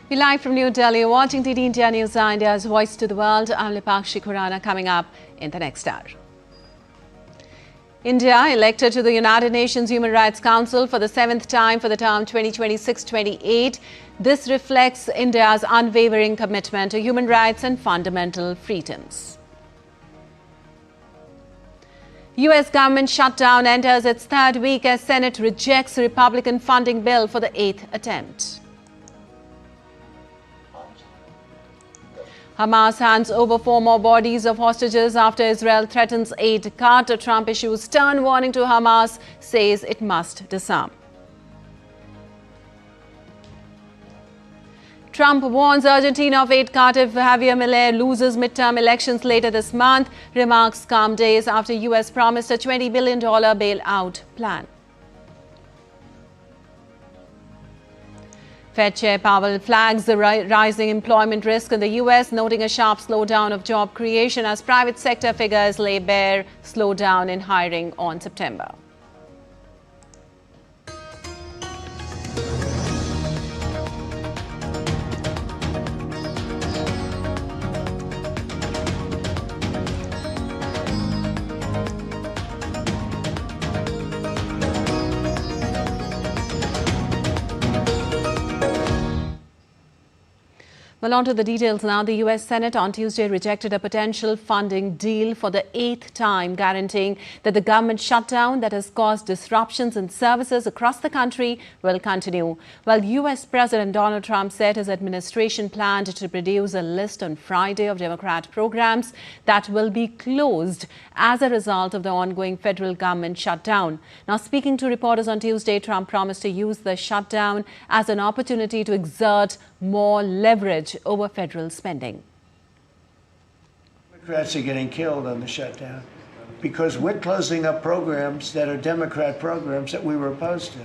We're live from New Delhi, watching TD India News, India's voice to the world. I'm Lipakshi Khurana, coming up in the next hour. India elected to the United Nations Human Rights Council for the 7th time for the term 2026-28. This reflects India's unwavering commitment to human rights and fundamental freedoms. U.S. government shutdown enters its third week as Senate rejects Republican funding bill for the 8th attempt. Hamas hands over 4 more bodies of hostages after Israel threatens aid cut. Trump issues stern warning to Hamas, says it must disarm. Trump warns Argentina of aid cut if Javier Milei loses midterm elections later this month. Remarks come days after U.S. promised a $20 billion bailout plan. Fed Chair Powell flags the rising employment risk in the U.S., noting a sharp slowdown of job creation as private sector figures lay bare slowdown in hiring on September. Well, on to the details now. The U.S. Senate on Tuesday rejected a potential funding deal for the 8th time, guaranteeing that the government shutdown that has caused disruptions in services across the country will continue. While U.S. President Donald Trump said his administration planned to produce a list on Friday of Democrat programs that will be closed as a result of the ongoing federal government shutdown. Now, speaking to reporters on Tuesday, Trump promised to use the shutdown as an opportunity to exert more leverage over federal spending. Democrats are getting killed on the shutdown because we're closing up programs that are Democrat programs that we were opposed to.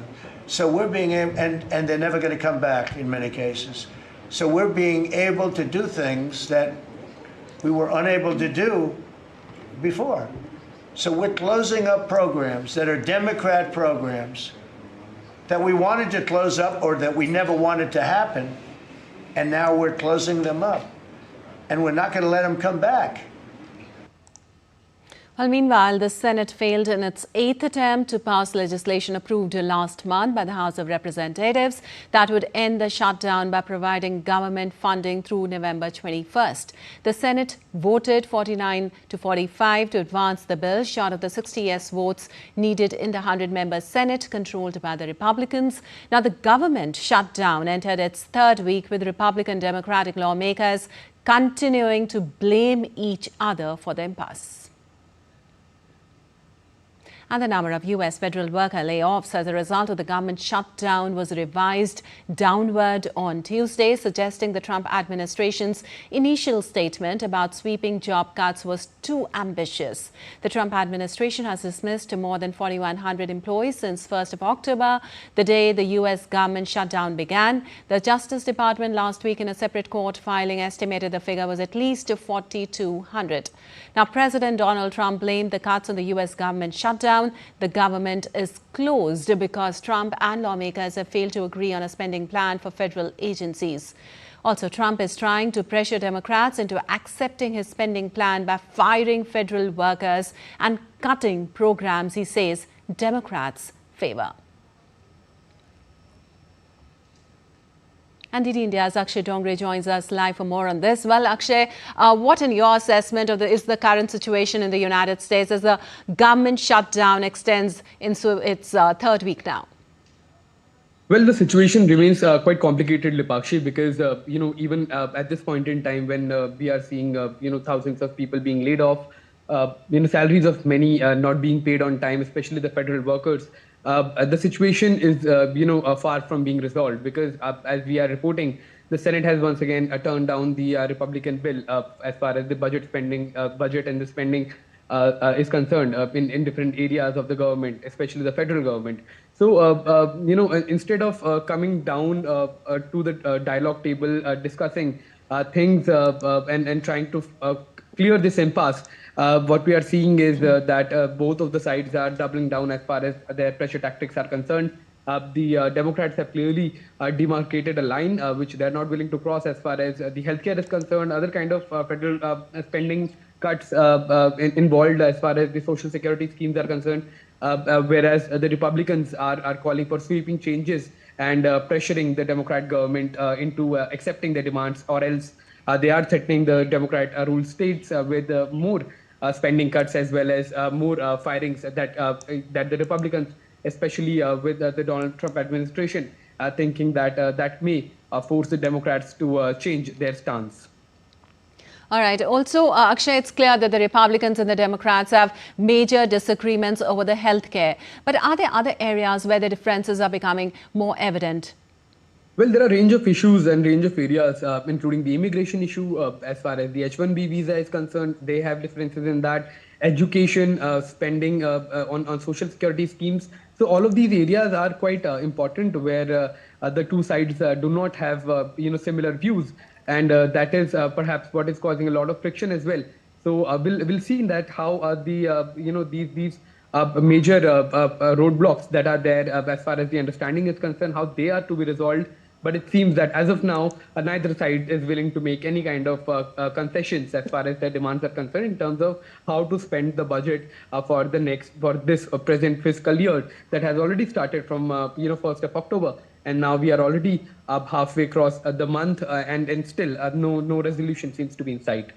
So we're being able, and they're never going to come back in many cases. So we're being able to do things that we were unable to do before. So we're closing up programs that are Democrat programs that we wanted to close up or that we never wanted to happen. And now we're closing them up. And we're not going to let them come back. Well, meanwhile, the Senate failed in its 8th attempt to pass legislation approved last month by the House of Representatives that would end the shutdown by providing government funding through November 21st. The Senate voted 49 to 45 to advance the bill, short of the 60 yes votes needed in the 100-member Senate controlled by the Republicans. Now, the government shutdown entered its third week with Republican Democratic lawmakers continuing to blame each other for the impasse. And the number of U.S. federal worker layoffs as a result of the government shutdown was revised downward on Tuesday, suggesting the Trump administration's initial statement about sweeping job cuts was too ambitious. The Trump administration has dismissed more than 4,100 employees since 1st of October, the day the U.S. government shutdown began. The Justice Department last week in a separate court filing estimated the figure was at least 4,200. Now, President Donald Trump blamed the cuts on the U.S. government shutdown. The government is closed because Trump and lawmakers have failed to agree on a spending plan for federal agencies. Also, Trump is trying to pressure Democrats into accepting his spending plan by firing federal workers and cutting programs he says Democrats favor. And TD India's Akshay Dongre joins us live for more on this. Well, Akshay, what in your assessment is the current situation in the United States as the government shutdown extends into its third week now? Well, the situation remains quite complicated, Lipakshi, because, even at this point in time when we are seeing, thousands of people being laid off, salaries of many not being paid on time, especially the federal workers, the situation is, far from being resolved because, as we are reporting, the Senate has once again turned down the Republican bill as far as the budget and the spending is concerned in different areas of the government, especially the federal government. So, instead of coming down to the dialogue table, discussing things and trying to clear this impasse, what we are seeing is that both of the sides are doubling down as far as their pressure tactics are concerned. The Democrats have clearly demarcated a line which they're not willing to cross as far as the healthcare is concerned. Other kind of federal spending cuts involved as far as the social security schemes are concerned, whereas the Republicans are calling for sweeping changes and pressuring the Democrat government into accepting their demands, or else they are threatening the Democrat-ruled states with more spending cuts as well as more firings that the Republicans, especially with the Donald Trump administration, thinking that that may force the Democrats to change their stance. All right. Also, Akshay, it's clear that the Republicans and the Democrats have major disagreements over the health care. But are there other areas where the differences are becoming more evident? Well, there are a range of issues and range of areas, including the immigration issue. As far as the H-1B visa is concerned, they have differences in that. Education, spending on social security schemes. So all of these areas are quite important, where the two sides do not have similar views, and that is perhaps what is causing a lot of friction as well. So we'll see in that how these major roadblocks that are there as far as the understanding is concerned, how they are to be resolved. But it seems that as of now, neither side is willing to make any kind of concessions as far as their demands are concerned in terms of how to spend the budget for this present fiscal year that has already started from 1st of October. And now we are already halfway across the month, and still no resolution seems to be in sight.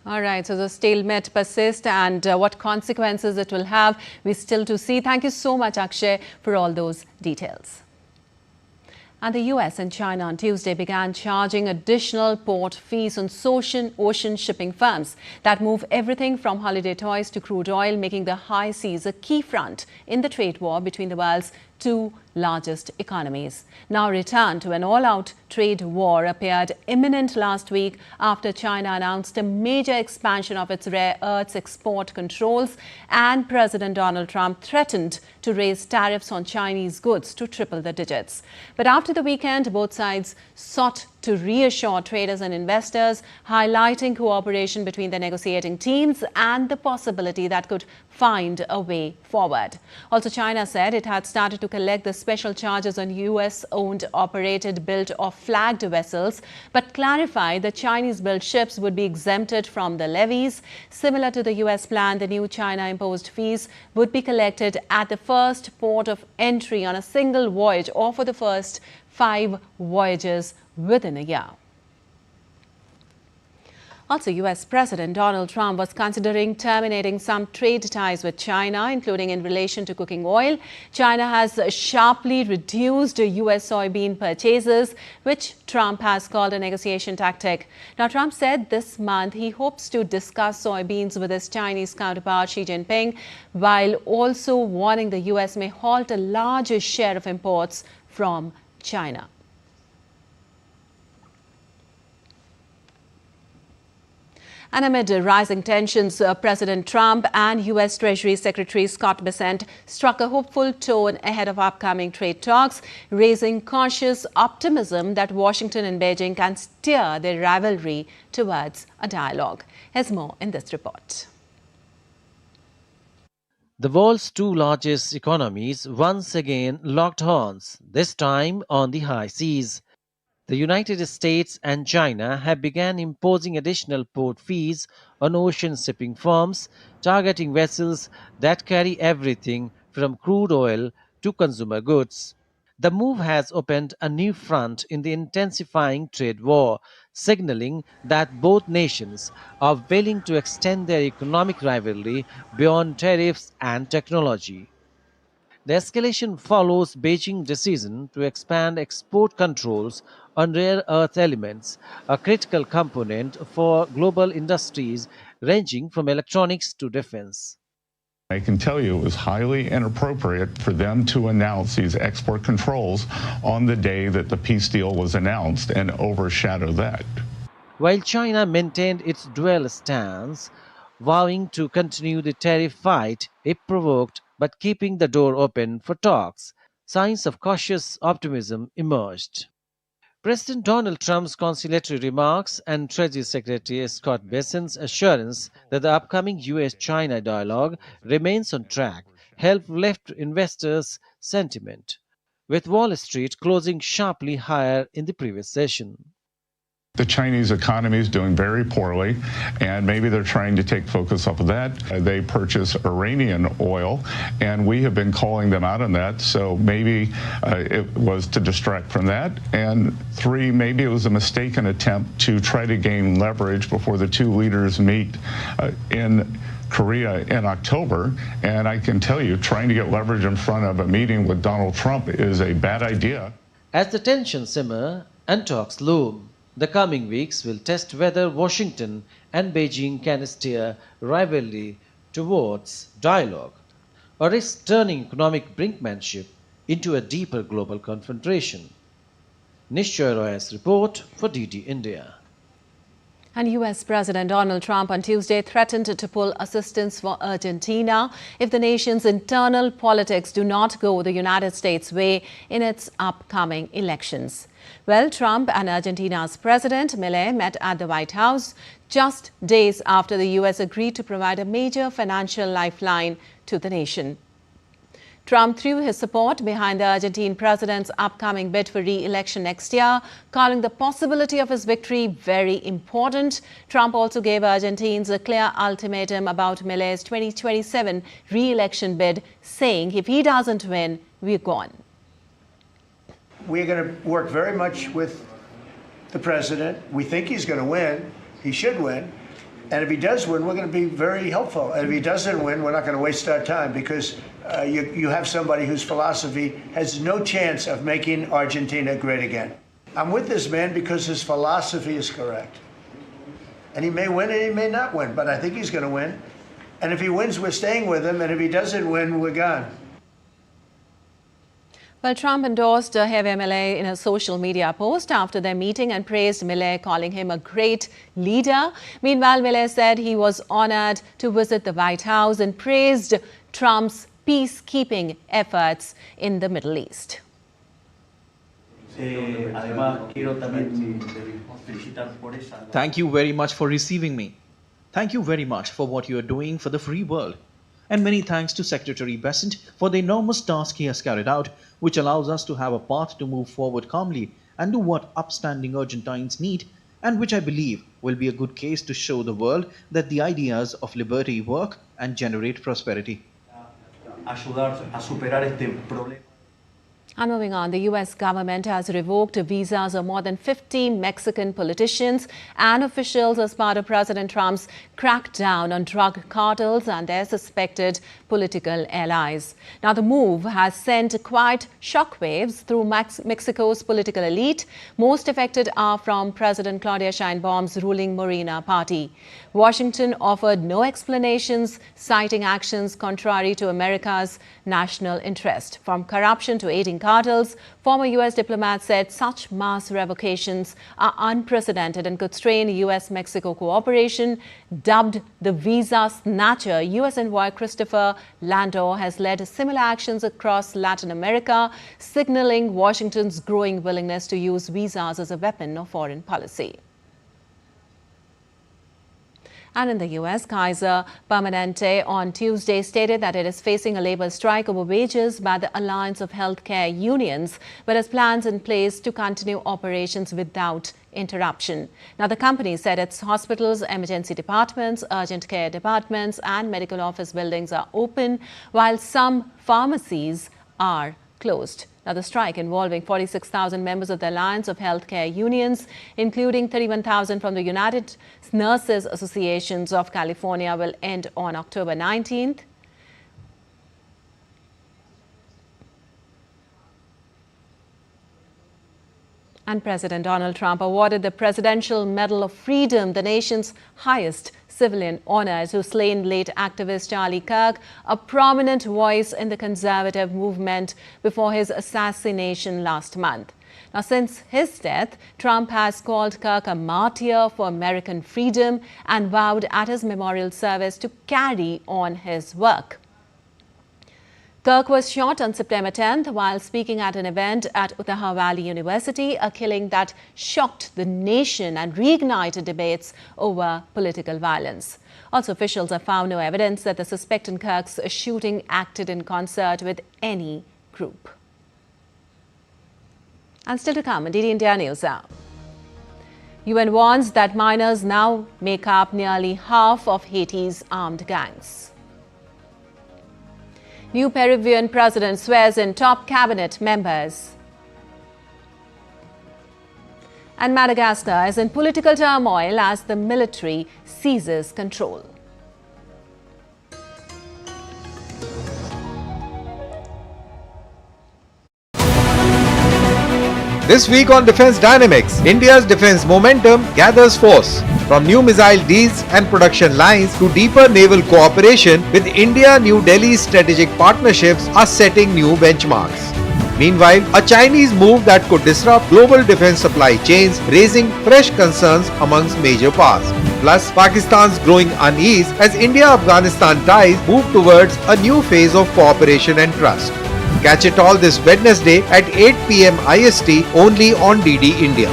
All right, so the stalemate persists, and what consequences it will have, we still to see. Thank you so much, Akshay, for all those details. And the US and China on Tuesday began charging additional port fees on ocean shipping firms that move everything from holiday toys to crude oil, making the high seas a key front in the trade war between the world's two largest economies. Now, return to an all-out trade war appeared imminent last week after China announced a major expansion of its rare earths export controls, and President Donald Trump threatened to raise tariffs on Chinese goods to triple the digits. But after the weekend, both sides sought to reassure traders and investors, highlighting cooperation between the negotiating teams and the possibility that could find a way forward. Also, China said it had started to collect the special charges on US-owned, operated, built or flagged vessels, but clarified that Chinese-built ships would be exempted from the levies. Similar to the US plan, the new China-imposed fees would be collected at the first port of entry on a single voyage or for the first 5 voyages within a year. Also, US President Donald Trump was considering terminating some trade ties with China, including in relation to cooking oil. China has sharply reduced US soybean purchases, which Trump has called a negotiation tactic. Now, Trump said this month he hopes to discuss soybeans with his Chinese counterpart Xi Jinping, while also warning the US may halt a larger share of imports from China. And amid rising tensions, President Trump and U.S. Treasury Secretary Scott Bessent struck a hopeful tone ahead of upcoming trade talks, raising cautious optimism that Washington and Beijing can steer their rivalry towards a dialogue. Here's more in this report. The world's two largest economies once again locked horns, this time on the high seas. The United States and China have begun imposing additional port fees on ocean shipping firms, targeting vessels that carry everything from crude oil to consumer goods. The move has opened a new front in the intensifying trade war, signaling that both nations are willing to extend their economic rivalry beyond tariffs and technology. The escalation follows Beijing's decision to expand export controls on rare earth elements, a critical component for global industries ranging from electronics to defense. I can tell you it was highly inappropriate for them to announce these export controls on the day that the peace deal was announced and overshadow that. While China maintained its dual stance, vowing to continue the tariff fight if provoked but keeping the door open for talks, signs of cautious optimism emerged. President Donald Trump's conciliatory remarks and Treasury Secretary Scott Bessent's assurance that the upcoming US-China dialogue remains on track helped lift investors' sentiment. with Wall Street closing sharply higher in the previous session. The Chinese economy is doing very poorly, and maybe they're trying to take focus off of that. They purchase Iranian oil, and we have been calling them out on that. So maybe it was to distract from that. And three, maybe it was a mistaken attempt to try to gain leverage before the two leaders meet in Korea in October. And I can tell you, trying to get leverage in front of a meeting with Donald Trump is a bad idea. As the tensions simmer and talks loom, the coming weeks will test whether Washington and Beijing can steer rivalry towards dialogue or risk turning economic brinkmanship into a deeper global confrontation. Nishchoy Roy's report for DD India. And US President Donald Trump on Tuesday threatened to pull assistance for Argentina if the nation's internal politics do not go the United States' way in its upcoming elections. Well, Trump and Argentina's President Milei met at the White House just days after the US agreed to provide a major financial lifeline to the nation. Trump threw his support behind the Argentine president's upcoming bid for re-election next year, calling the possibility of his victory very important. Trump also gave Argentines a clear ultimatum about Milei's 2027 re-election bid, saying if he doesn't win, we're gone. We're going to work very much with the president. We think he's going to win. He should win. And if he does win, we're going to be very helpful. And if he doesn't win, we're not going to waste our time, because you have somebody whose philosophy has no chance of making Argentina great again. I'm with this man because his philosophy is correct. And he may win and he may not win, but I think he's going to win. And if he wins, we're staying with him. And if he doesn't win, we're gone. Well, Trump endorsed Javier Milei in a social media post after their meeting and praised Milei, calling him a great leader. Meanwhile, Milei said he was honored to visit the White House and praised Trump's peacekeeping efforts in the Middle East. Thank you very much for receiving me. Thank you very much for what you are doing for the free world. And many thanks to Secretary Bessent for the enormous task he has carried out, which allows us to have a path to move forward calmly and do what upstanding Argentines need, and which I believe will be a good case to show the world that the ideas of liberty work and generate prosperity. And moving on, the U.S. government has revoked visas of more than 50 Mexican politicians and officials as part of President Trump's crackdown on drug cartels and their suspected political allies. Now, the move has sent quite shockwaves through Mexico's political elite. Most affected are from President Claudia Sheinbaum's ruling Morena party. Washington offered no explanations, citing actions contrary to America's national interest. From corruption to aiding cartels, former U.S. diplomats said such mass revocations are unprecedented and could strain U.S.-Mexico cooperation. Dubbed the visa snatcher, U.S. envoy Christopher Landor has led similar actions across Latin America, signaling Washington's growing willingness to use visas as a weapon of foreign policy. And in the U.S., Kaiser Permanente on Tuesday stated that it is facing a labor strike over wages by the Alliance of Healthcare Unions, but has plans in place to continue operations without interruption. Now, the company said its hospitals, emergency departments, urgent care departments and medical office buildings are open, while some pharmacies are closed. Now, the strike involving 46,000 members of the Alliance of Healthcare Unions, including 31,000 from the United Nurses Associations of California, will end on October 19th. And President Donald Trump awarded the Presidential Medal of Freedom, the nation's highest civilian honor, to slain late activist Charlie Kirk, a prominent voice in the conservative movement before his assassination last month. Now, since his death, Trump has called Kirk a martyr for American freedom and vowed at his memorial service to carry on his work. Kirk was shot on September 10th while speaking at an event at Utah Valley University, a killing that shocked the nation and reignited debates over political violence. Also, officials have found no evidence that the suspect in Kirk's shooting acted in concert with any group. And still to come on DD India News Hour. UN warns that minors now make up nearly half of Haiti's armed gangs. New Peruvian president swears in top cabinet members. And Madagascar is in political turmoil as the military seizes control. This week on Defence Dynamics, India's defence momentum gathers force. From new missile deals and production lines to deeper naval cooperation with India, New Delhi's strategic partnerships are setting new benchmarks. Meanwhile, a Chinese move that could disrupt global defence supply chains, raising fresh concerns amongst major powers. Plus, Pakistan's growing unease as India-Afghanistan ties move towards a new phase of cooperation and trust. Catch it all this Wednesday at 8 p.m. IST only on DD India.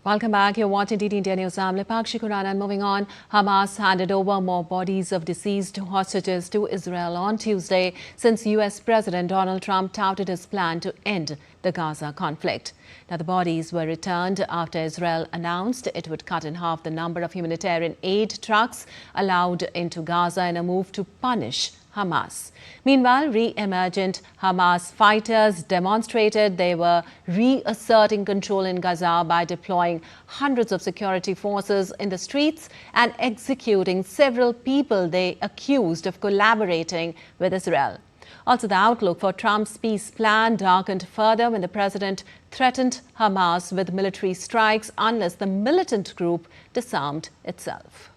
Welcome back. You're watching DD India News. I'm Lipakshi Khurana. And moving on, Hamas handed over more bodies of deceased hostages to Israel on Tuesday since US President Donald Trump touted his plan to end the Gaza conflict. Now, the bodies were returned after Israel announced it would cut in half the number of humanitarian aid trucks allowed into Gaza in a move to punish Hamas. Meanwhile, re-emergent Hamas fighters demonstrated they were reasserting control in Gaza by deploying hundreds of security forces in the streets and executing several people they accused of collaborating with Israel. Also, the outlook for Trump's peace plan darkened further when the president threatened Hamas with military strikes unless the militant group disarmed itself.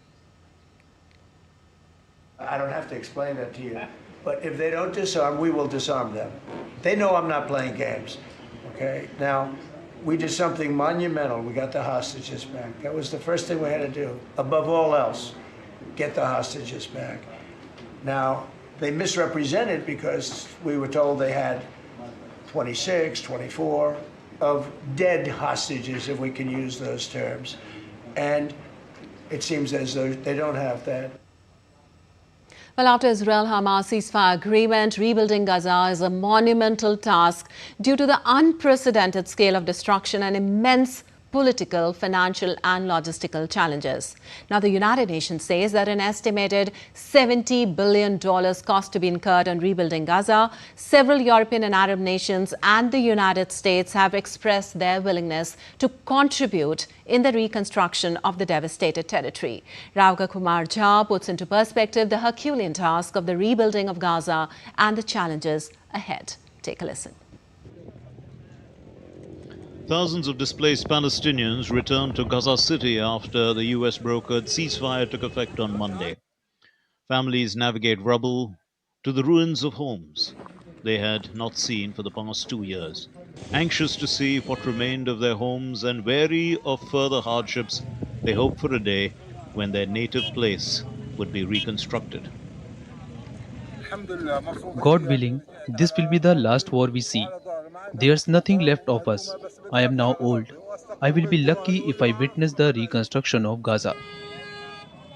I don't have to explain that to you. But if they don't disarm, we will disarm them. They know I'm not playing games. Okay? Now, we did something monumental. We got the hostages back. That was the first thing we had to do. Above all else, get the hostages back. Now, they misrepresented because we were told they had 26, 24 of dead hostages, if we can use those terms. And it seems as though they don't have that. Well, after Israel-Hamas ceasefire agreement, rebuilding Gaza is a monumental task due to the unprecedented scale of destruction and immense political, financial and logistical challenges. Now, the United Nations says that an estimated $70 billion cost to be incurred on rebuilding Gaza. Several European and Arab nations and the United States have expressed their willingness to contribute in the reconstruction of the devastated territory. Rauka Kumar Jha puts into perspective the Herculean task of the rebuilding of Gaza and the challenges ahead. Take a listen. Thousands of displaced Palestinians returned to Gaza City after the US brokered ceasefire took effect on Monday. Families navigate rubble to the ruins of homes they had not seen for the past 2 years. Anxious to see what remained of their homes and wary of further hardships, they hope for a day when their native place would be reconstructed. God willing, this will be the last war we see. There's nothing left of us. I am now old. I will be lucky if I witness the reconstruction of Gaza.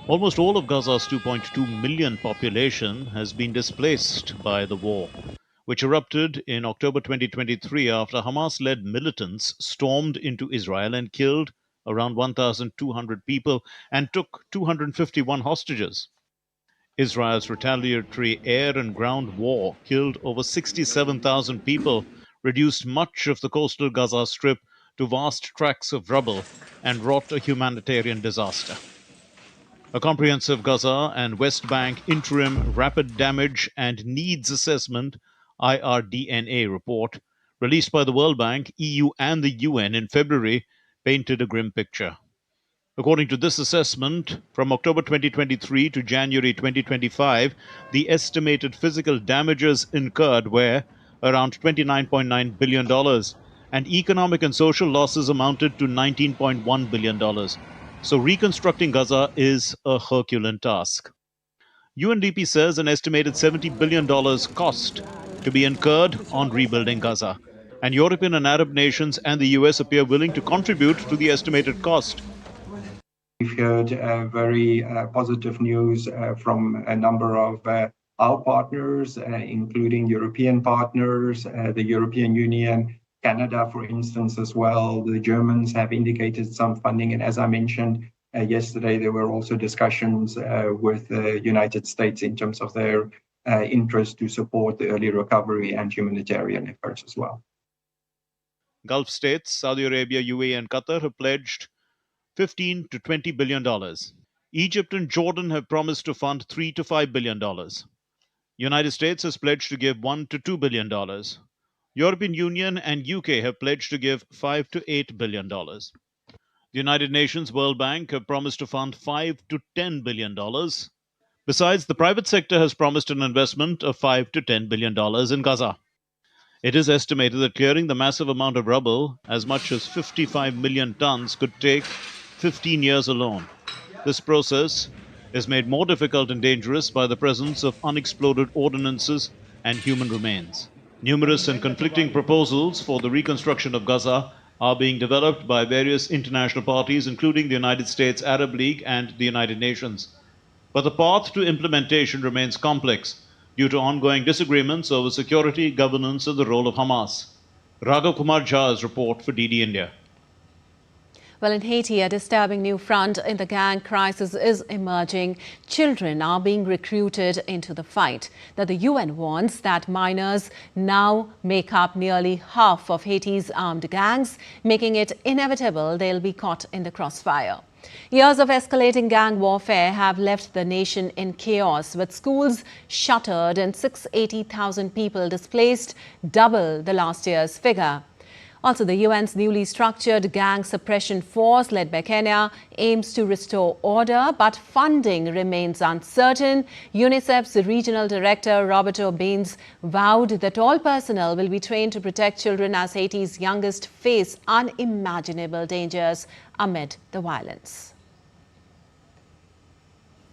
Almost all of Gaza's 2.2 million population has been displaced by the war, which erupted in October 2023 after Hamas-led militants stormed into Israel and killed around 1,200 people and took 251 hostages. Israel's retaliatory air and ground war killed over 67,000 people, reduced much of the coastal Gaza Strip to vast tracts of rubble, and wrought a humanitarian disaster. A comprehensive Gaza and West Bank interim rapid damage and needs assessment (IRDNA) report, released by the World Bank, EU and the UN in February, painted a grim picture. According to this assessment, from October 2023 to January 2025, the estimated physical damages incurred were around $29.9 billion, and economic and social losses amounted to $19.1 billion. So reconstructing Gaza is a Herculean task. UNDP says an estimated $70 billion cost to be incurred on rebuilding Gaza, and European and Arab nations and the US appear willing to contribute to the estimated cost. We've heard very positive news from a number of our partners, including European partners, the European Union, Canada, for instance, as well. The Germans have indicated some funding. And as I mentioned yesterday, there were also discussions with the United States in terms of their interest to support the early recovery and humanitarian efforts as well. Gulf states, Saudi Arabia, UAE, and Qatar have pledged $15 to $20 billion. Egypt and Jordan have promised to fund $3 to $5 billion. United States has pledged to give $1 to $2 billion. European Union and UK have pledged to give $5 to $8 billion. The United Nations World Bank have promised to fund $5 to $10 billion. Besides, the private sector has promised an investment of $5 to $10 billion in Gaza. It is estimated that clearing the massive amount of rubble, as much as 55 million tons, could take 15 years alone. This process is made more difficult and dangerous by the presence of unexploded ordnances and human remains. Numerous and conflicting proposals for the reconstruction of Gaza are being developed by various international parties, including the United States Arab League and the United Nations. But the path to implementation remains complex due to ongoing disagreements over security, governance, and the role of Hamas. Raghav Kumar Jha's report for DD India. Well, in Haiti, a disturbing new front in the gang crisis is emerging. Children are being recruited into the fight. Now, the UN warns that minors now make up nearly half of Haiti's armed gangs, making it inevitable they'll be caught in the crossfire. Years of escalating gang warfare have left the nation in chaos, with schools shuttered and 680,000 people displaced, double the last year's figure. Also, the UN's newly structured gang suppression force, led by Kenya, aims to restore order, but funding remains uncertain. UNICEF's regional director, Roberto Baines, vowed that all personnel will be trained to protect children as Haiti's youngest face unimaginable dangers amid the violence.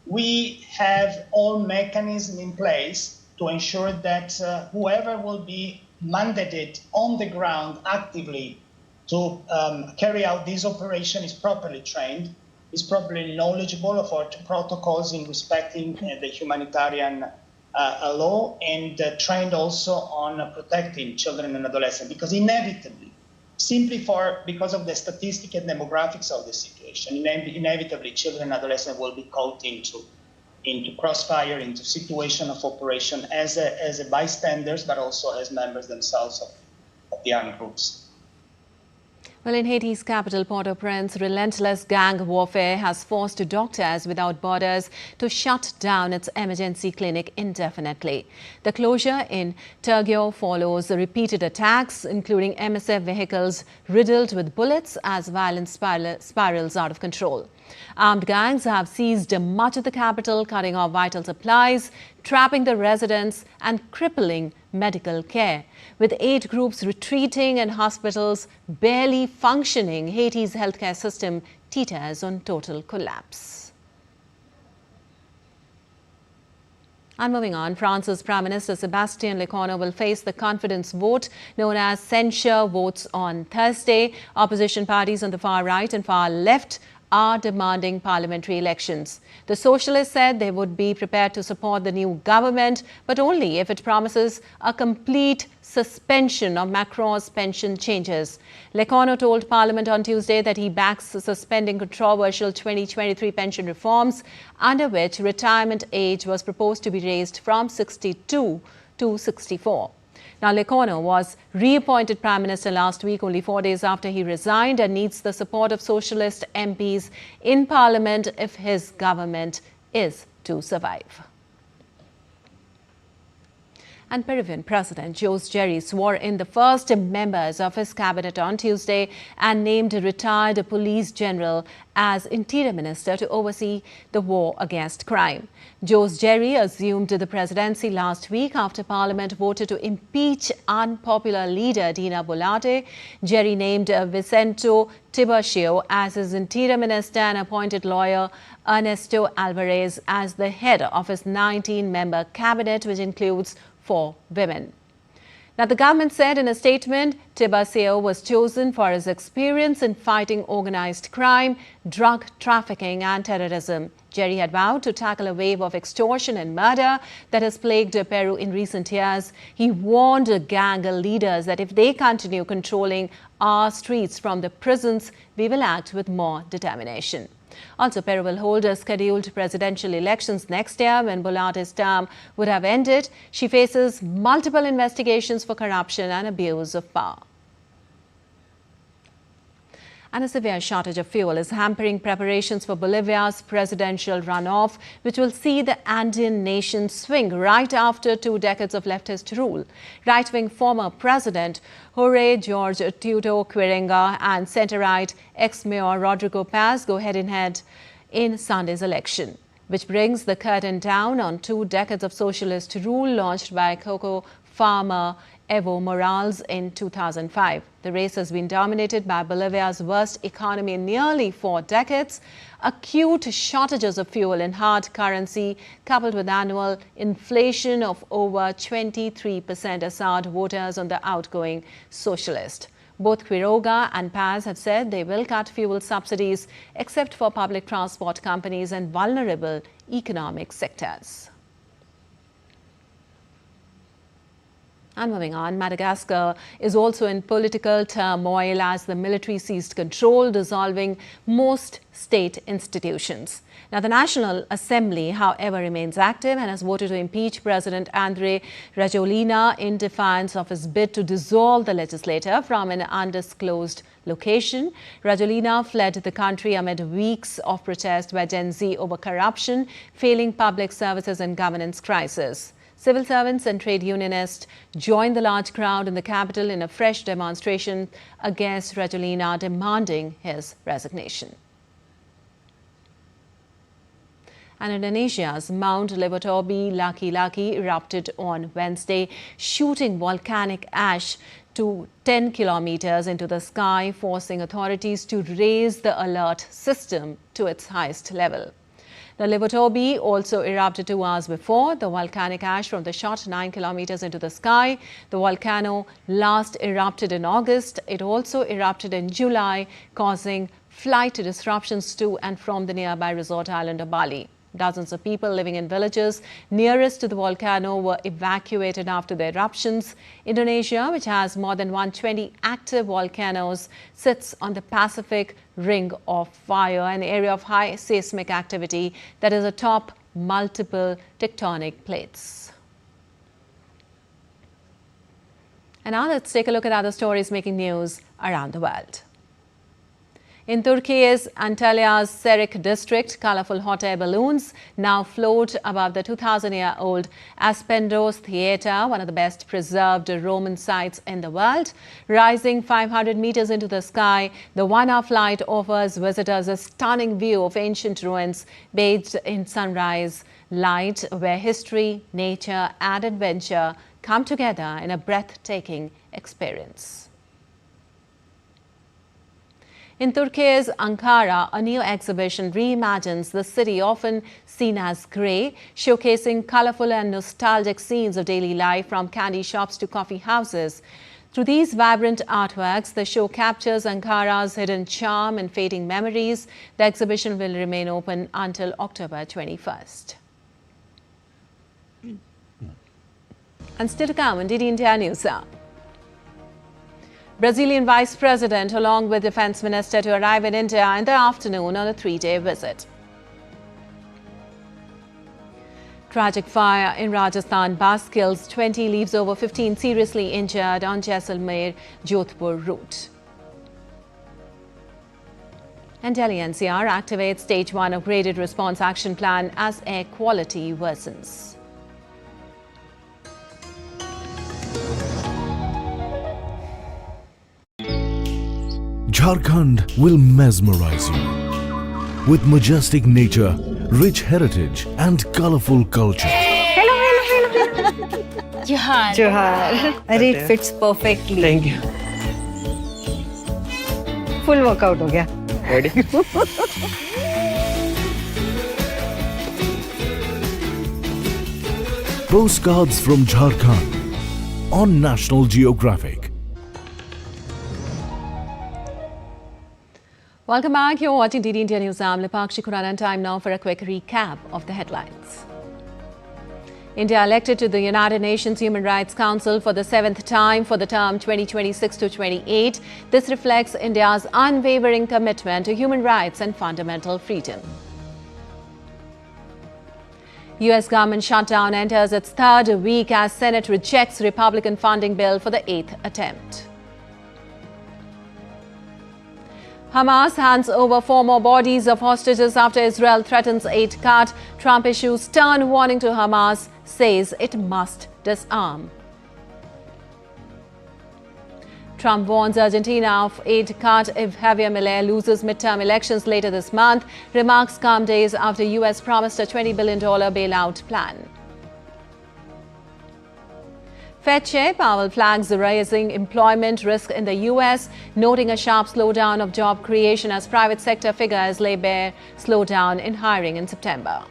We have all mechanisms in place to ensure that whoever will be mandated on the ground actively to carry out this operation is properly trained, is properly knowledgeable of our protocols in respecting the humanitarian law, and trained also on protecting children and adolescents, because inevitably, because of the statistic and demographics of the situation, inevitably children and adolescents will be caught into crossfire, into situation of operation as a bystanders, but also as members themselves of the armed groups. Well, in Haiti's capital, Port-au-Prince, relentless gang warfare has forced Doctors Without Borders to shut down its emergency clinic indefinitely. The closure in Turgio follows repeated attacks, including MSF vehicles riddled with bullets, as violence spirals out of control. Armed gangs have seized much of the capital, cutting off vital supplies, trapping the residents and crippling medical care. With aid groups retreating and hospitals barely functioning, Haiti's healthcare system teeters on total collapse. And moving on, France's Prime Minister Sébastien Lecornu will face the confidence vote known as censure votes on Thursday. Opposition parties on the far right and far left are demanding parliamentary elections. The Socialists said they would be prepared to support the new government, but only if it promises a complete suspension of Macron's pension changes. Lecornu told Parliament on Tuesday that he backs suspending controversial 2023 pension reforms, under which retirement age was proposed to be raised from 62 to 64. Now, Lecornu was reappointed Prime Minister last week, only 4 days after he resigned, and needs the support of Socialist MPs in Parliament if his government is to survive. And Peruvian President Jose Jerry swore in the first members of his cabinet on Tuesday and named a retired police general as interior minister to oversee the war against crime. Jose Jerry assumed the presidency last week after Parliament voted to impeach unpopular leader Dina Boluarte. Jerry named Vicente Tiburcio as his interior minister and appointed lawyer Ernesto Alvarez as the head of his 19-member cabinet, which includes 4 women. Now, the government said in a statement, Tibasio was chosen for his experience in fighting organized crime, drug trafficking and terrorism. Jerry had vowed to tackle a wave of extortion and murder that has plagued Peru in recent years. He warned gang leaders that if they continue controlling our streets from the prisons, we will act with more determination. Also, Peru will hold a scheduled presidential elections next year when Boluarte's term would have ended. She faces multiple investigations for corruption and abuse of power. And a severe shortage of fuel is hampering preparations for Bolivia's presidential runoff, which will see the Andean nation swing right after 2 decades of leftist rule. Right-wing former president Jorge Tuto Quiringa and center-right ex-mayor Rodrigo Paz go head-in-head in Sunday's election, which brings the curtain down on 2 decades of socialist rule launched by cocoa farmer Evo Morales in 2005. The race has been dominated by Bolivia's worst economy in nearly 4 decades, acute shortages of fuel and hard currency, coupled with annual inflation of over 23%, assailed voters on the outgoing socialist. Both Quiroga and Paz have said they will cut fuel subsidies, except for public transport companies and vulnerable economic sectors. And moving on, Madagascar is also in political turmoil as the military seized control, dissolving most state institutions. Now, the National Assembly, however, remains active and has voted to impeach President André Rajoelina in defiance of his bid to dissolve the legislature from an undisclosed location. Rajoelina fled the country amid weeks of protest by Gen Z over corruption, failing public services and governance crisis. Civil servants and trade unionists joined the large crowd in the capital in a fresh demonstration against Rajoelina, demanding his resignation. And Indonesia's Mount Lewottoby Laki-Laki erupted on Wednesday, shooting volcanic ash to 10 kilometers into the sky, forcing authorities to raise the alert system to its highest level. The Lewottoby also erupted 2 hours before. The volcanic ash from the shot 9 kilometers into the sky. The volcano last erupted in August. It also erupted in July, causing flight disruptions to and from the nearby resort island of Bali. Dozens of people living in villages nearest to the volcano were evacuated after the eruptions. Indonesia, which has more than 120 active volcanoes, sits on the Pacific Ring of Fire, an area of high seismic activity that is atop multiple tectonic plates. And now let's take a look at other stories making news around the world. In Turkey's Antalya's Serik district, colorful hot air balloons now float above the 2,000-year-old Aspendos Theatre, one of the best preserved Roman sites in the world. Rising 500 meters into the sky, the 1-hour flight offers visitors a stunning view of ancient ruins bathed in sunrise light, where history, nature and adventure come together in a breathtaking experience. In Turkey's Ankara, a new exhibition reimagines the city often seen as grey, showcasing colorful and nostalgic scenes of daily life from candy shops to coffee houses. Through these vibrant artworks, the show captures Ankara's hidden charm and fading memories. The exhibition will remain open until October 21st. And still to come on DD India News. Brazilian Vice President along with Defense Minister to arrive in India in the afternoon on a 3-day visit. Tragic fire in Rajasthan. Bus kills 20, leaves over 15 seriously injured on Jaisalmer-Jodhpur route. And Delhi NCR activates Stage 1 upgraded response action plan as air quality worsens. Jharkhand will mesmerize you with majestic nature, rich heritage and colorful culture. Hello. Johar. It fits perfectly. Thank you. Full workout ho gaya. Ready? Postcards from Jharkhand on National Geographic. Welcome back. You're watching DD India News. I'm Lipakshi Khurana, and time now for a quick recap of the headlines. India elected to the United Nations Human Rights Council for the 7th time for the term 2026 to 28. This reflects India's unwavering commitment to human rights and fundamental freedom. US government shutdown enters its third week as Senate rejects Republican funding bill for the 8th attempt. Hamas hands over 4 more bodies of hostages after Israel threatens aid cut. Trump issues stern warning to Hamas, says it must disarm. Trump warns Argentina of aid cut if Javier Milei loses midterm elections later this month. Remarks come days after US promised a $20 billion bailout plan. Fed Chair Powell flags the rising employment risk in the US, noting a sharp slowdown of job creation as private sector figures lay bare slowdown in hiring in September.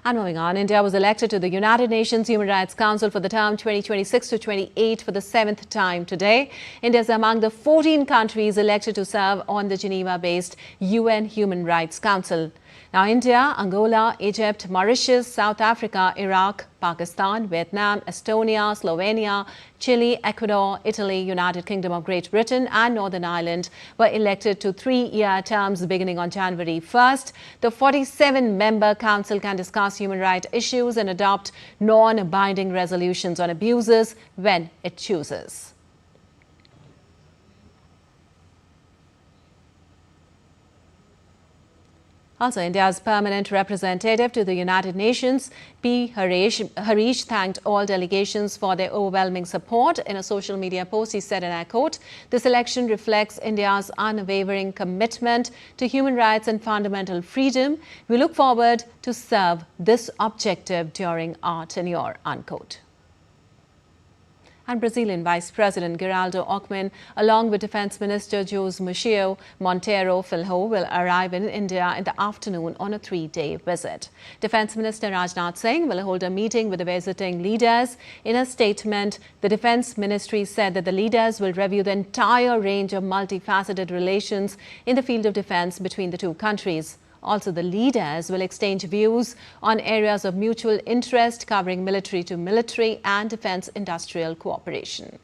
And moving on, India was elected to the United Nations Human Rights Council for the term 2026 to 28 for the 7th time today. India is among the 14 countries elected to serve on the Geneva-based UN Human Rights Council. Now, India, Angola, Egypt, Mauritius, South Africa, Iraq, Pakistan, Vietnam, Estonia, Slovenia, Chile, Ecuador, Italy, United Kingdom of Great Britain and Northern Ireland were elected to 3-year terms beginning on January 1st. The 47-member council can discuss human rights issues and adopt non-binding resolutions on abuses when it chooses. Also, India's permanent representative to the United Nations, P. Harish, thanked all delegations for their overwhelming support. In a social media post, he said, and I quote, "This election reflects India's unwavering commitment to human rights and fundamental freedom. We look forward to serve this objective during our tenure," unquote. And Brazilian Vice President Geraldo Alckmin, along with Defense Minister Jose Monteiro Filho, will arrive in India in the afternoon on a 3-day visit. Defense Minister Rajnath Singh will hold a meeting with the visiting leaders. In a statement, the Defense Ministry said that the leaders will review the entire range of multifaceted relations in the field of defense between the two countries. Also, the leaders will exchange views on areas of mutual interest covering military to military and defense industrial cooperation.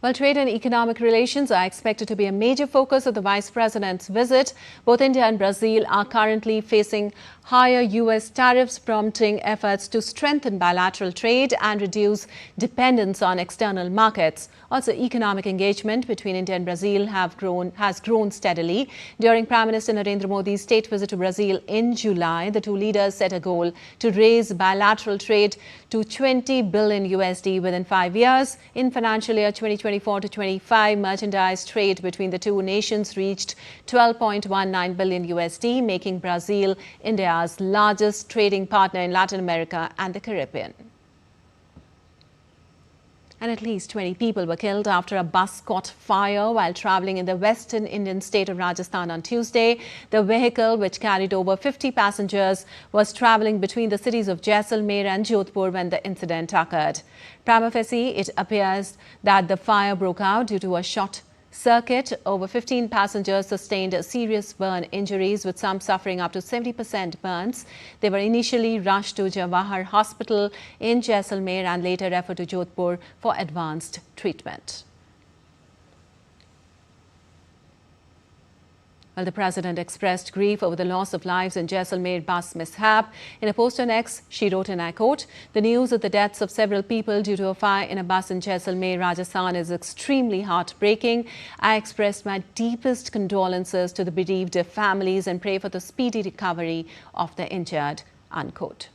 While trade and economic relations are expected to be a major focus of the Vice President's visit, both India and Brazil are currently facing higher US tariffs, prompting efforts to strengthen bilateral trade and reduce dependence on external markets. Also, economic engagement between India and Brazil has grown steadily. During Prime Minister Narendra Modi's state visit to Brazil in July, the two leaders set a goal to raise bilateral trade to $20 billion within 5 years. In financial year 2024 to 25, merchandise trade between the two nations reached $12.19 billion, making Brazil India's largest trading partner in Latin America and the Caribbean. And at least 20 people were killed after a bus caught fire while traveling in the western Indian state of Rajasthan on Tuesday. The vehicle, which carried over 50 passengers, was traveling between the cities of Jaisalmer and Jodhpur when the incident occurred. Prima facie, it appears that the fire broke out due to a short circuit. Over 15 passengers sustained serious burn injuries, with some suffering up to 70% burns. They were initially rushed to Jawahar Hospital in Jaisalmer and later referred to Jodhpur for advanced treatment. Well, the president expressed grief over the loss of lives in Jaisalmer bus mishap. In a post on X, she wrote, and I quote, "The news of the deaths of several people due to a fire in a bus in Jaisalmer, Rajasthan is extremely heartbreaking. I express my deepest condolences to the bereaved families and pray for the speedy recovery of the injured," unquote.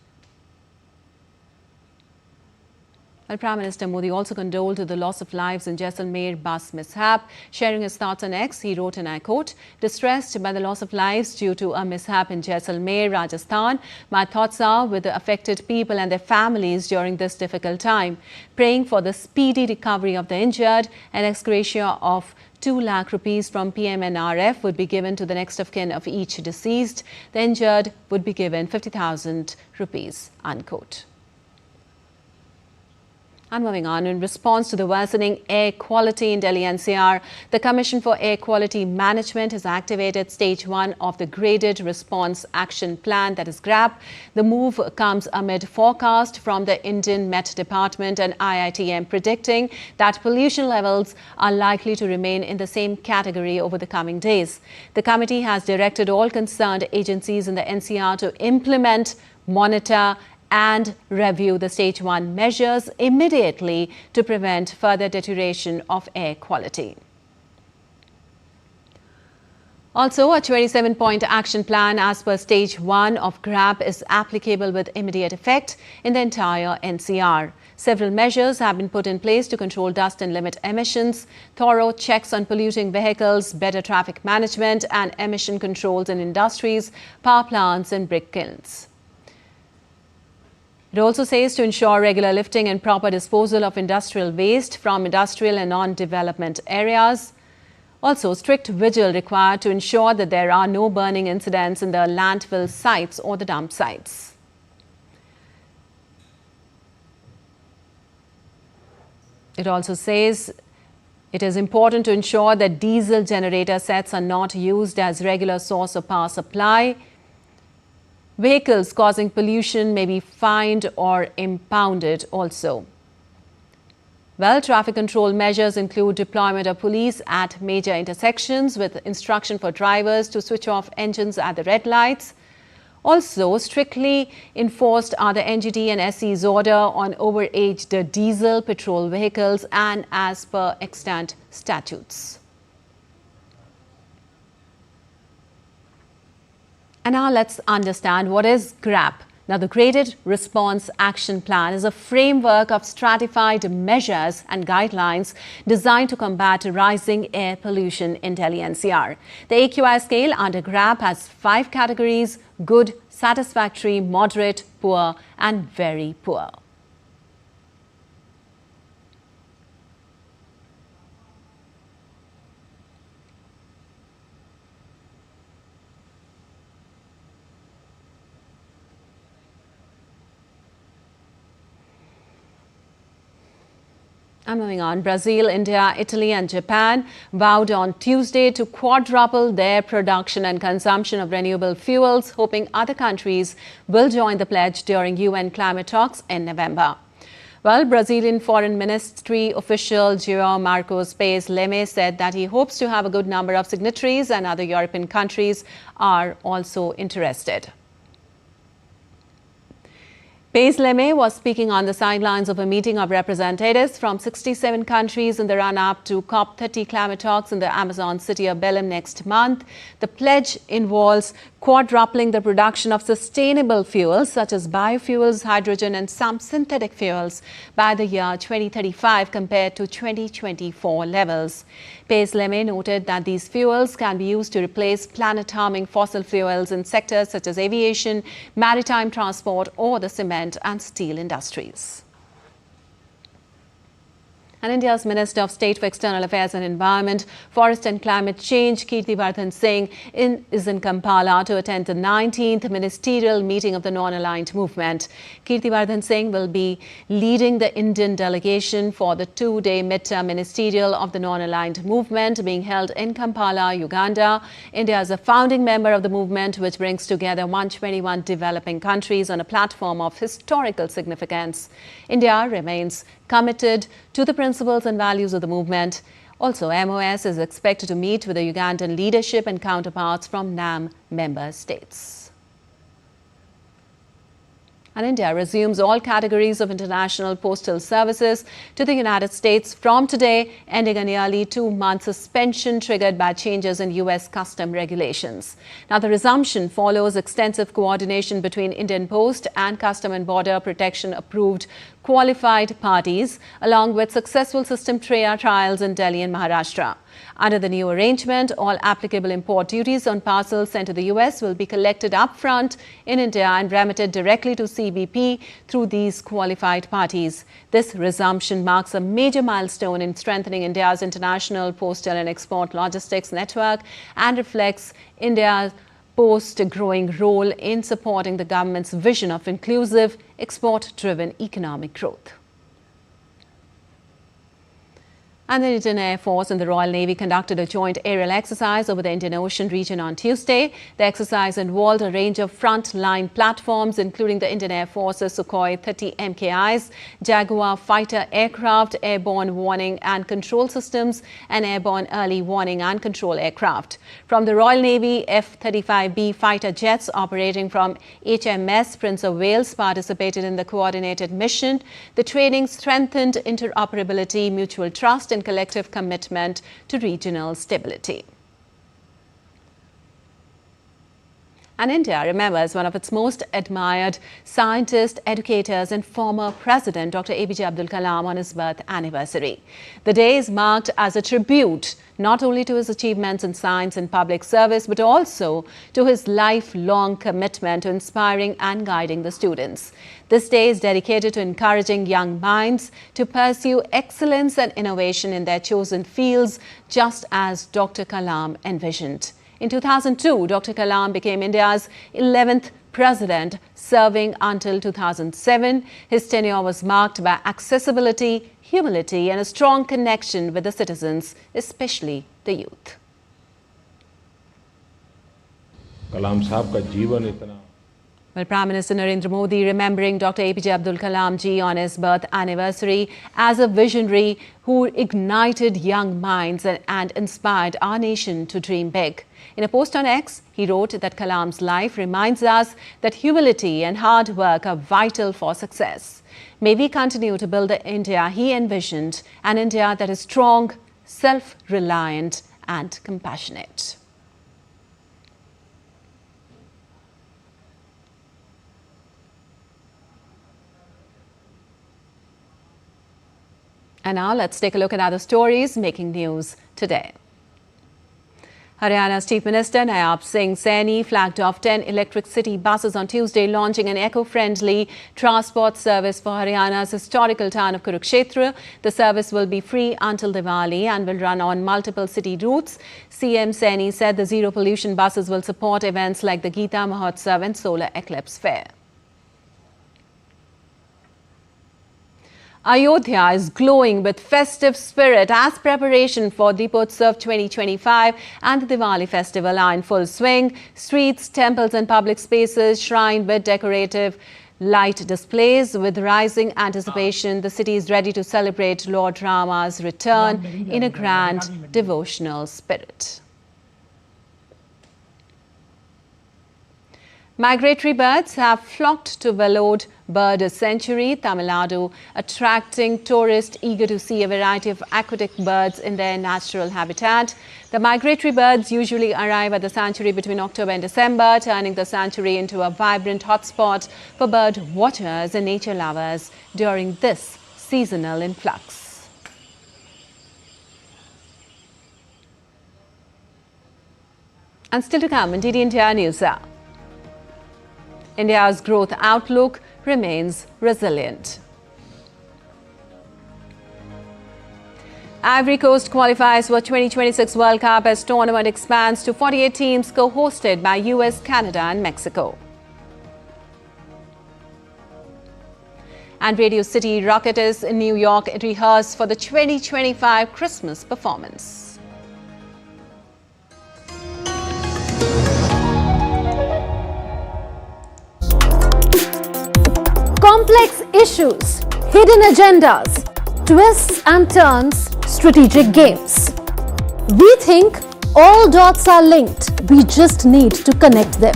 Well, Prime Minister Modi also condoled to the loss of lives in Jaisalmer bus mishap. Sharing his thoughts on X, he wrote, and I quote, "Distressed by the loss of lives due to a mishap in Jaisalmer, Rajasthan, my thoughts are with the affected people and their families during this difficult time. Praying for the speedy recovery of the injured. An ex gratia of 2 lakh rupees from PMNRF would be given to the next of kin of each deceased. The injured would be given 50,000 rupees, unquote. And moving on, in response to the worsening air quality in Delhi NCR, the Commission for Air Quality Management has activated Stage 1 of the Graded Response Action Plan, that is GRAP. The move comes amid forecast from the Indian Met Department and IITM predicting that pollution levels are likely to remain in the same category over the coming days. The committee has directed all concerned agencies in the NCR to implement, monitor, and review the Stage 1 measures immediately to prevent further deterioration of air quality. Also, a 27-point action plan as per Stage 1 of GRAP is applicable with immediate effect in the entire NCR. Several measures have been put in place to control dust and limit emissions, thorough checks on polluting vehicles, better traffic management and emission controls in industries, power plants and brick kilns. It also says to ensure regular lifting and proper disposal of industrial waste from industrial and non-development areas. Also, strict vigil required to ensure that there are no burning incidents in the landfill sites or the dump sites. It also says it is important to ensure that diesel generator sets are not used as regular source of power supply. Vehicles causing pollution may be fined or impounded also. Well, traffic control measures include deployment of police at major intersections with instruction for drivers to switch off engines at the red lights. Also, strictly enforced are the NGT and SC's order on overaged diesel petrol vehicles and as per extant statutes. And now let's understand what is GRAP. Now, the Graded Response Action Plan is a framework of stratified measures and guidelines designed to combat rising air pollution in Delhi NCR. The AQI scale under GRAP has 5 categories: good, satisfactory, moderate, poor and very poor. And moving on, Brazil, India, Italy and Japan vowed on Tuesday to quadruple their production and consumption of renewable fuels, hoping other countries will join the pledge during UN climate talks in November. Well, Brazilian Foreign Ministry official João Marcos Paes Leme said that he hopes to have a good number of signatories and other European countries are also interested. Paes Leme was speaking on the sidelines of a meeting of representatives from 67 countries in the run-up to COP30 climate talks in the Amazon city of Belém next month. The pledge involves quadrupling the production of sustainable fuels such as biofuels, hydrogen and some synthetic fuels by the year 2035 compared to 2024 levels. Paes Leme noted that these fuels can be used to replace planet-harming fossil fuels in sectors such as aviation, maritime transport or the cement and steel industries. And India's Minister of State for External Affairs and Environment, Forest and Climate Change, Kirtivardhan Singh, is in Kampala to attend the 19th ministerial meeting of the non-aligned movement. Kirtivardhan Singh will be leading the Indian delegation for the 2-day midterm ministerial of the non-aligned movement being held in Kampala, Uganda. India is a founding member of the movement, which brings together 121 developing countries on a platform of historical significance. India remains committed to the principles and values of the movement. Also, MOS is expected to meet with the Ugandan leadership and counterparts from NAM member states. And India resumes all categories of international postal services to the United States from today, ending a nearly 2-month suspension triggered by changes in U.S. custom regulations. Now, the resumption follows extensive coordination between Indian Post and Custom and Border Protection approved qualified parties, along with successful system trials in Delhi and Maharashtra. Under the new arrangement, all applicable import duties on parcels sent to the US will be collected upfront in India and remitted directly to CBP through these qualified parties. This resumption marks a major milestone in strengthening India's international postal and export logistics network and reflects India's post-growing role in supporting the government's vision of inclusive, export-driven economic growth. And the Indian Air Force and the Royal Navy conducted a joint aerial exercise over the Indian Ocean region on Tuesday. The exercise involved a range of front-line platforms, including the Indian Air Force's Sukhoi 30 MKIs, Jaguar fighter aircraft, airborne warning and control systems, and airborne early warning and control aircraft. From the Royal Navy, F-35B fighter jets operating from HMS Prince of Wales participated in the coordinated mission. The training strengthened interoperability, mutual trust, and collective commitment to regional stability. And India remembers one of its most admired scientists, educators and former President Dr. APJ Abdul Kalam on his birth anniversary. The day is marked as a tribute not only to his achievements in science and public service, but also to his lifelong commitment to inspiring and guiding the students. This day is dedicated to encouraging young minds to pursue excellence and innovation in their chosen fields, just as Dr. Kalam envisioned. In 2002, Dr. Kalam became India's 11th president, serving until 2007. His tenure was marked by accessibility, humility, and a strong connection with the citizens, especially the youth. कलाम साहब का जीवन इतना Well, Prime Minister Narendra Modi remembering Dr. APJ Abdul Kalam ji on his birth anniversary as a visionary who ignited young minds and inspired our nation to dream big. In a post on X, he wrote that Kalam's life reminds us that humility and hard work are vital for success. May we continue to build the India he envisioned, an India that is strong, self-reliant and compassionate. And now let's take a look at other stories making news today. Haryana's Chief Minister Nayab Singh Saini flagged off 10 electric city buses on Tuesday, launching an eco-friendly transport service for Haryana's historical town of Kurukshetra. The service will be free until Diwali and will run on multiple city routes. CM Saini said the zero-pollution buses will support events like the Geeta Mahotsav and Solar Eclipse Fair. Ayodhya is glowing with festive spirit as preparation for Deepotsav 2025 and the Diwali festival are in full swing. Streets, temples and public spaces shrined with decorative light displays. With rising anticipation, the city is ready to celebrate Lord Rama's return in a grand devotional spirit. Migratory birds have flocked to Vellode Bird Sanctuary, Tamil Nadu, attracting tourists eager to see a variety of aquatic birds in their natural habitat. The migratory birds usually arrive at the sanctuary between October and December, turning the sanctuary into a vibrant hotspot for bird watchers and nature lovers during this seasonal influx. And still to come in DD India News Hour. India's growth outlook remains resilient. Ivory Coast qualifies for 2026 World Cup as tournament expands to 48 teams co-hosted by US, Canada and Mexico. And Radio City Rockettes in New York rehearse for the 2025 Christmas performance. Complex issues, hidden agendas, twists and turns, strategic games. We think all dots are linked. We just need to connect them.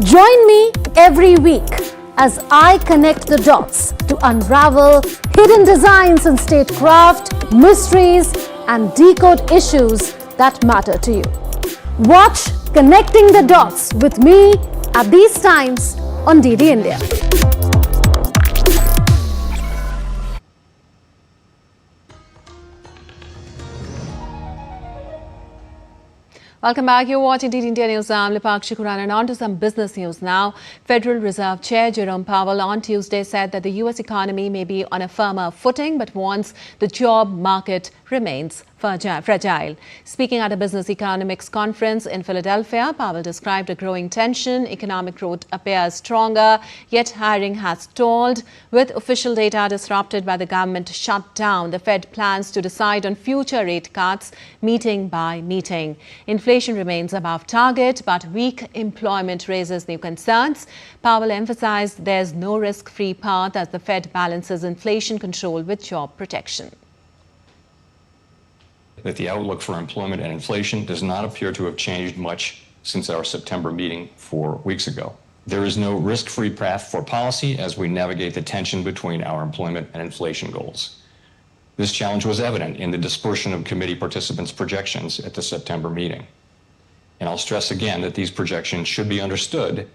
Join me every week as I connect the dots to unravel hidden designs in statecraft, mysteries, and decode issues that matter to you. Watch Connecting the Dots with me at these times on DD India. Welcome back. You're watching DD India News. I'm Lipakshi Khurana, and on to some business news now. Federal Reserve Chair Jerome Powell on Tuesday said that the U.S. economy may be on a firmer footing, but warns the job market remains fragile. Speaking at a business economics conference in Philadelphia, Powell described a growing tension. Economic growth appears stronger, yet hiring has stalled. With official data disrupted by the government shutdown, the Fed plans to decide on future rate cuts meeting by meeting. Inflation remains above target, but weak employment raises new concerns. Powell emphasized there's no risk-free path as the Fed balances inflation control with job protection. That the outlook for employment and inflation does not appear to have changed much since our September meeting 4 weeks ago. There is no risk-free path for policy as we navigate the tension between our employment and inflation goals. This challenge was evident in the dispersion of committee participants' projections at the September meeting. And I'll stress again that these projections should be understood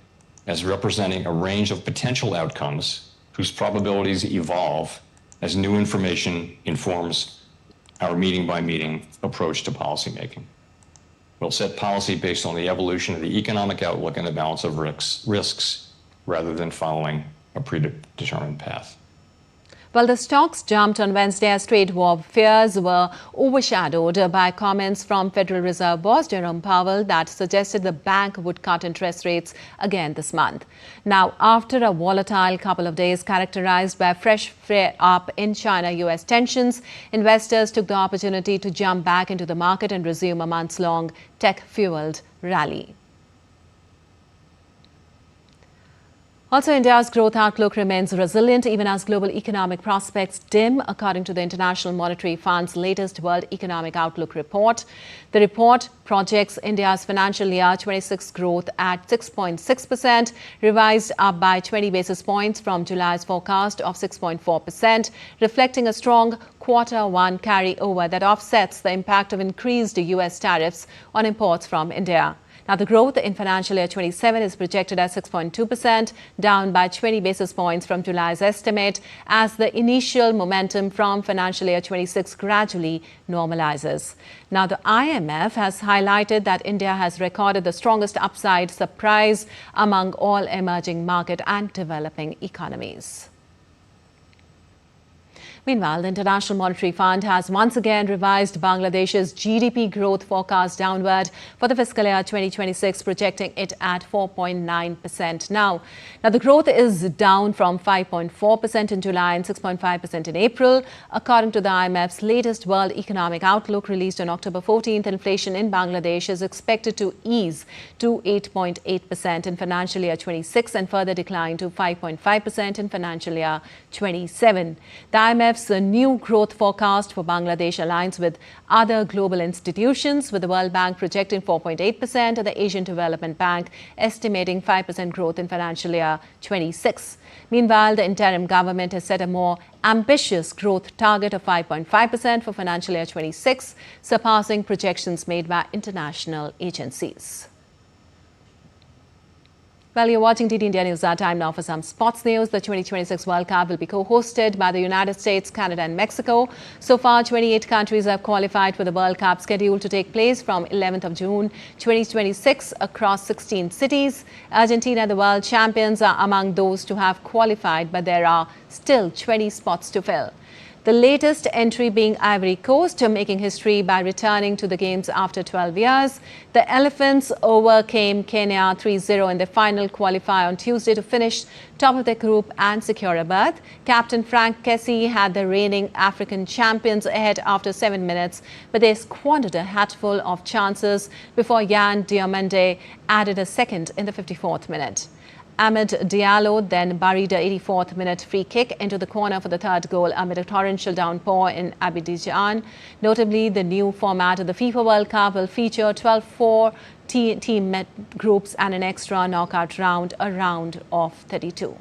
as representing a range of potential outcomes whose probabilities evolve as new information informs our meeting-by-meeting approach to policymaking. We'll set policy based on the evolution of the economic outlook and the balance of risks rather than following a predetermined path. Well, the stocks jumped on Wednesday as trade war fears were overshadowed by comments from Federal Reserve boss Jerome Powell that suggested the bank would cut interest rates again this month. Now, after a volatile couple of days characterized by fresh flare-up in China-US tensions, investors took the opportunity to jump back into the market and resume a months-long tech-fueled rally. Also, India's growth outlook remains resilient even as global economic prospects dim, according to the International Monetary Fund's latest World Economic Outlook report. The report projects India's financial year 26 growth at 6.6%, revised up by 20 basis points from July's forecast of 6.4%, reflecting a strong Q1 carryover that offsets the impact of increased US tariffs on imports from India. Now, the growth in financial year 27 is projected at 6.2%, down by 20 basis points from July's estimate, as the initial momentum from financial year 26 gradually normalizes. Now, the IMF has highlighted that India has recorded the strongest upside surprise among all emerging market and developing economies. Meanwhile, the International Monetary Fund has once again revised Bangladesh's GDP growth forecast downward for the fiscal year 2026, projecting it at 4.9% now. Now, the growth is down from 5.4% in July and 6.5% in April. According to the IMF's latest World Economic Outlook released on October 14th, inflation in Bangladesh is expected to ease to 8.8% in financial year 26 and further decline to 5.5% in financial year 27. The IMF's new growth forecast for Bangladesh aligns with other global institutions, with the World Bank projecting 4.8% and the Asian Development Bank estimating 5% growth in financial year 26. Meanwhile, the interim government has set a more ambitious growth target of 5.5% for financial year 26, surpassing projections made by international agencies. Well, you're watching DD India News. Our time now for some sports news. The 2026 World Cup will be co-hosted by the United States, Canada and Mexico. So far, 28 countries have qualified for the World Cup, scheduled to take place from 11th of June 2026 across 16 cities. Argentina, the world champions, are among those to have qualified, but there are still 20 spots to fill. The latest entry being Ivory Coast, making history by returning to the Games after 12 years. The Elephants overcame Kenya 3-0 in the final qualifier on Tuesday to finish top of their group and secure a berth. Captain Frank Kessie had the reigning African champions ahead after 7 minutes, but they squandered a hatful of chances before Yan Diomande added a second in the 54th minute. Ahmed Diallo then buried a 84th minute free kick into the corner for the third goal amid a torrential downpour in Abidjan. Notably, the new format of the FIFA World Cup will feature 12 4-team groups and an extra knockout round, a round of 32.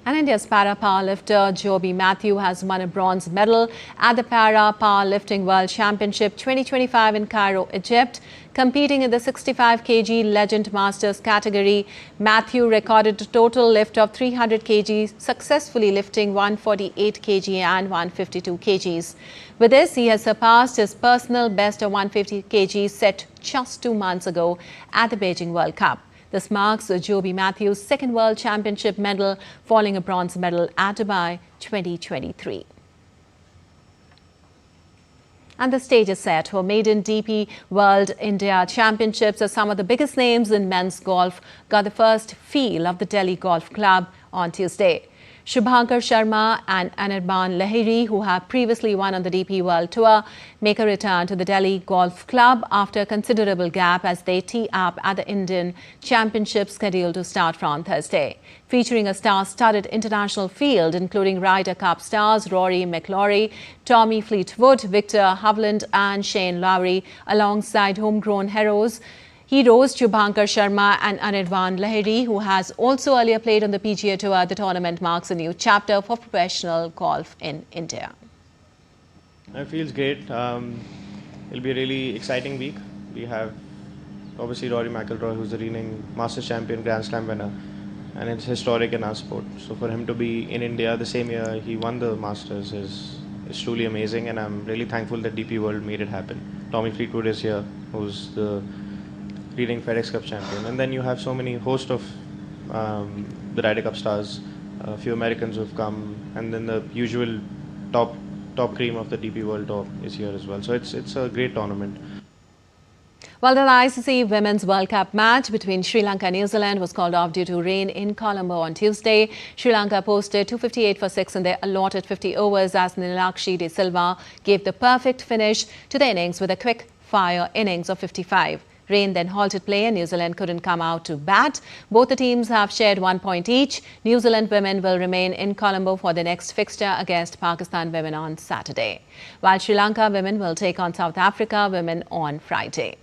And India's para powerlifter Joby Matthew has won a bronze medal at the Para Powerlifting World Championship 2025 in Cairo, Egypt. Competing in the 65 kg Legend Masters category, Matthew recorded a total lift of 300 kg, successfully lifting 148 kg and 152 kgs. With this, he has surpassed his personal best of 150 kg set just 2 months ago at the Beijing World Cup. This marks Joby Matthews' second World Championship medal, following a bronze medal at Dubai 2023. And the stage is set for maiden DP World India Championships, as some of the biggest names in men's golf got the first feel of the Delhi Golf Club on Tuesday. Shubhankar Sharma and Anirban Lahiri, who have previously won on the DP World Tour, make a return to the Delhi Golf Club after a considerable gap as they tee up at the Indian Championship scheduled to start from Thursday. Featuring a star-studded international field, including Ryder Cup stars Rory McIlroy, Tommy Fleetwood, Victor Hovland and Shane Lowry, alongside homegrown heroes Shubhankar Sharma and Anirban Lahiri, who has also earlier played on the PGA Tour. The tournament marks a new chapter for professional golf in India. It feels great. It'll be a really exciting week. We have obviously Rory McIlroy, who's the reigning Masters champion, Grand Slam winner, and it's historic in our sport. So for him to be in India the same year he won the Masters is truly amazing, and I'm really thankful that DP World made it happen. Tommy Fleetwood is here, who's the leading FedEx Cup champion, and then you have so many host of the Ryder Cup stars, a few Americans who've come, and then the usual top cream of the DP World Tour is here as well. So it's a great tournament. Well, the ICC Women's World Cup match between Sri Lanka and New Zealand was called off due to rain in Colombo on Tuesday. Sri Lanka posted 258 for 6 in their allotted 50 overs as Nilakshi De Silva gave the perfect finish to the innings with a quick-fire innings of 55. Rain then halted play and New Zealand couldn't come out to bat. Both the teams have shared 1 point each. New Zealand women will remain in Colombo for the next fixture against Pakistan women on Saturday, while Sri Lanka women will take on South Africa women on Friday.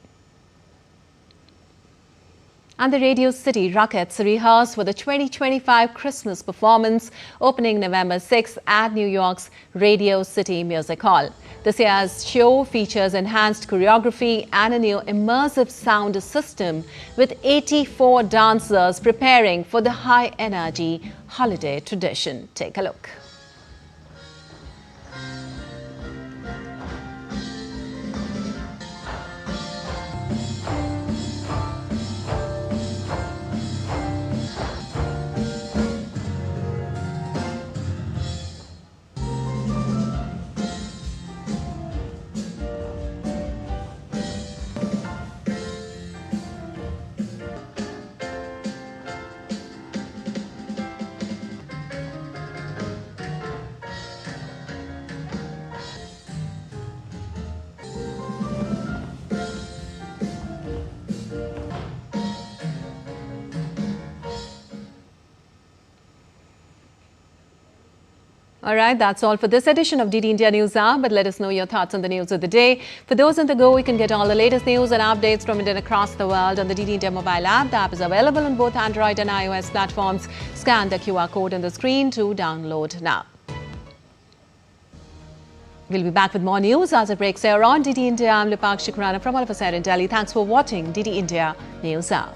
And the Radio City Rockets rehearse for the 2025 Christmas performance opening November 6 at New York's Radio City Music Hall. This year's show features enhanced choreography and a new immersive sound system with 84 dancers preparing for the high-energy holiday tradition. Take a look. All right, that's all for this edition of DD India News Hour, but let us know your thoughts on the news of the day. For those on the go, you can get all the latest news and updates from India and across the world on the DD India mobile app. The app is available on both Android and iOS platforms. Scan the QR code on the screen to download now. We'll be back with more news as it breaks here on DD India. I'm Lipakshi Khurana from all of us here in Delhi. Thanks for watching DD India News Hour.